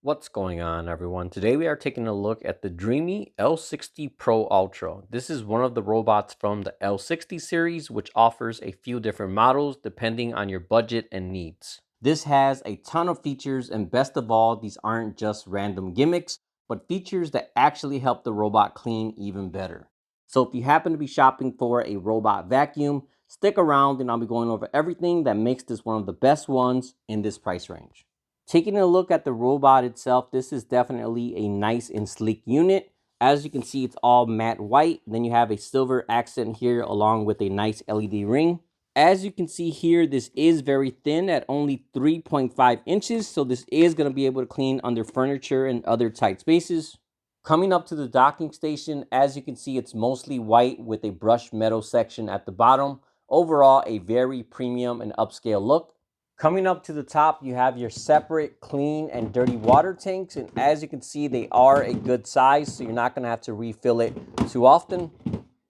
What's going on, everyone? Today we are taking a look at the Dreame L60 Pro Ultra. This is one of the robots from the L60 series, which offers a few different models depending on your budget and needs. This has a ton of features, and best of all, these aren't just random gimmicks, but features that actually help the robot clean even better. So if you happen to be shopping for a robot vacuum, stick around and I'll be going over everything that makes this one of the best ones in this price range. Taking a look at the robot itself, this is definitely a nice and sleek unit. As you can see, it's all matte white. Then you have a silver accent here along with a nice LED ring. As you can see here, this is very thin at only 3.5 inches. So this is going to be able to clean under furniture and other tight spaces. Coming up to the docking station, as you can see, it's mostly white with a brushed metal section at the bottom. Overall, a very premium and upscale look. Coming up to the top, you have your separate clean and dirty water tanks. And as you can see, they are a good size, so you're not going to have to refill it too often.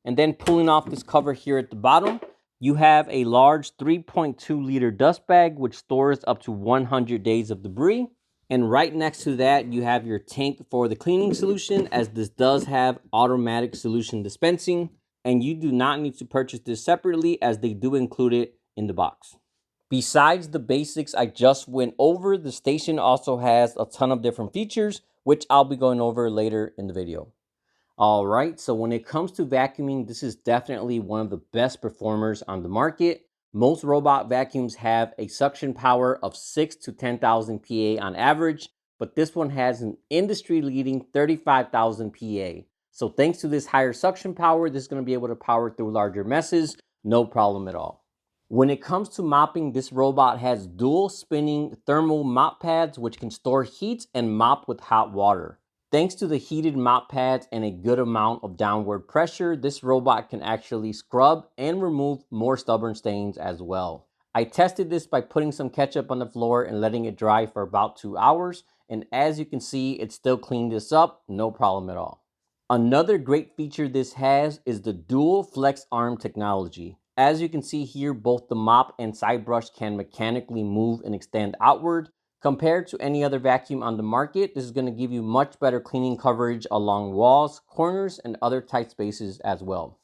And then pulling off this cover here at the bottom, you have a large 3.2 liter dust bag, which stores up to 100 days of debris. And right next to that, you have your tank for the cleaning solution, as this does have automatic solution dispensing. And you do not need to purchase this separately, as they do include it in the box. Besides the basics I just went over, the station also has a ton of different features, which I'll be going over later in the video. All right, so when it comes to vacuuming, this is definitely one of the best performers on the market. Most robot vacuums have a suction power of 6 to 10,000 PA on average, but this one has an industry-leading 35,000 PA. So thanks to this higher suction power, this is going to be able to power through larger messes, no problem at all. When it comes to mopping, this robot has dual spinning thermal mop pads, which can store heat and mop with hot water. Thanks to the heated mop pads and a good amount of downward pressure, this robot can actually scrub and remove more stubborn stains as well. I tested this by putting some ketchup on the floor and letting it dry for about 2 hours. And as you can see, it still cleaned this up, no problem at all. Another great feature this has is the dual flex arm technology. As you can see here, both the mop and side brush can mechanically move and extend outward. Compared to any other vacuum on the market, this is going to give you much better cleaning coverage along walls, corners, and other tight spaces as well.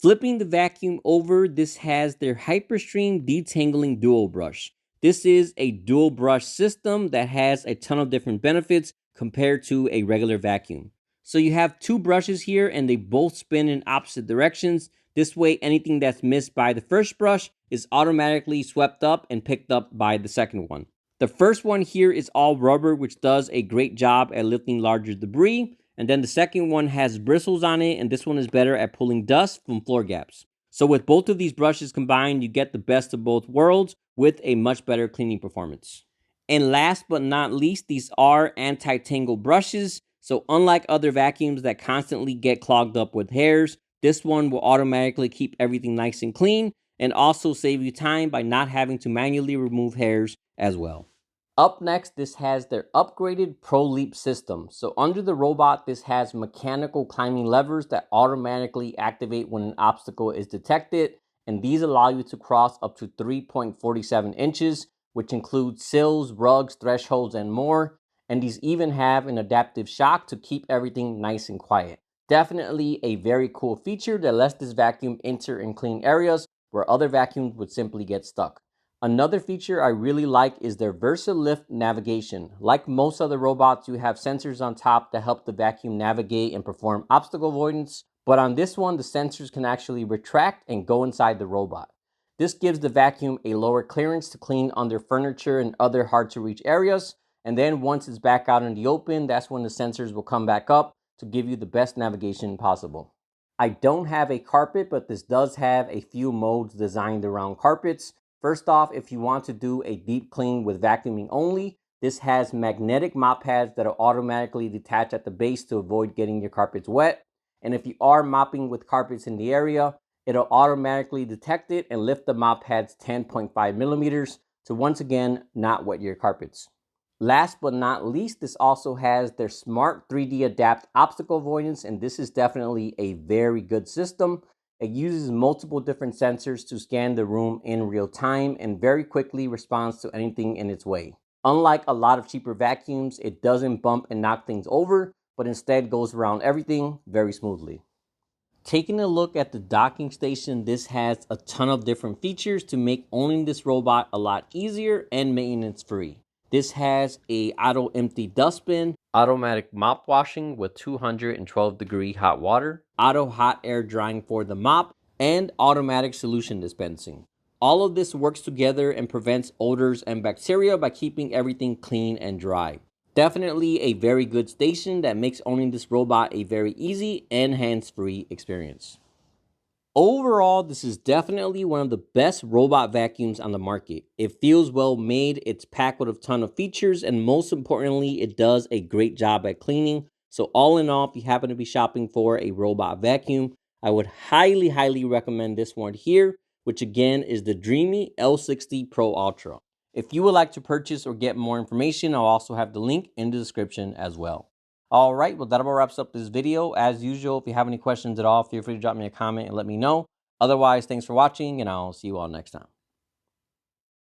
Flipping the vacuum over, this has their Hyperstream Detangling Dual Brush. This is a dual brush system that has a ton of different benefits compared to a regular vacuum. So you have two brushes here and they both spin in opposite directions. This way, anything that's missed by the first brush is automatically swept up and picked up by the second one. The first one here is all rubber, which does a great job at lifting larger debris. And then the second one has bristles on it, and this one is better at pulling dust from floor gaps. So with both of these brushes combined, you get the best of both worlds with a much better cleaning performance. And last but not least, these are anti-tangle brushes. So unlike other vacuums that constantly get clogged up with hairs, this one will automatically keep everything nice and clean and also save you time by not having to manually remove hairs as well. Up next, this has their upgraded Pro Leap system. So under the robot, this has mechanical climbing levers that automatically activate when an obstacle is detected. And these allow you to cross up to 3.47 inches, which includes sills, rugs, thresholds, and more. And these even have an adaptive shock to keep everything nice and quiet. Definitely a very cool feature that lets this vacuum enter and clean areas where other vacuums would simply get stuck. Another feature I really like is their VersaLift navigation. Like most other robots, you have sensors on top that help the vacuum navigate and perform obstacle avoidance. But on this one, the sensors can actually retract and go inside the robot. This gives the vacuum a lower clearance to clean under furniture and other hard to reach areas. And then once it's back out in the open, that's when the sensors will come back up to give you the best navigation possible. I don't have a carpet, but this does have a few modes designed around carpets. First off, if you want to do a deep clean with vacuuming only, this has magnetic mop pads that will automatically detach at the base to avoid getting your carpets wet. And if you are mopping with carpets in the area, it'll automatically detect it and lift the mop pads 10.5 millimeters to once again not wet your carpets. Last but not least, this also has their Smart 3D Adapt Obstacle Avoidance, and this is definitely a very good system. It uses multiple different sensors to scan the room in real time and very quickly responds to anything in its way. Unlike a lot of cheaper vacuums, it doesn't bump and knock things over, but instead goes around everything very smoothly. Taking a look at the docking station, this has a ton of different features to make owning this robot a lot easier and maintenance free. This has a auto empty dustbin, automatic mop washing with 212-degree hot water, auto hot air drying for the mop, and automatic solution dispensing. All of this works together and prevents odors and bacteria by keeping everything clean and dry. Definitely a very good station that makes owning this robot a very easy and hands-free experience. Overall, this is definitely one of the best robot vacuums on the market. It feels well made, it's packed with a ton of features, and most importantly, it does a great job at cleaning. So all in all, if you happen to be shopping for a robot vacuum, I would highly recommend this one here, which again is the Dreame L60 Pro Ultra. If you would like to purchase or get more information, I'll also have the link in the description as well. All right, well, that about wraps up this video. As usual, if you have any questions at all, feel free to drop me a comment and let me know. Otherwise, thanks for watching, and I'll see you all next time.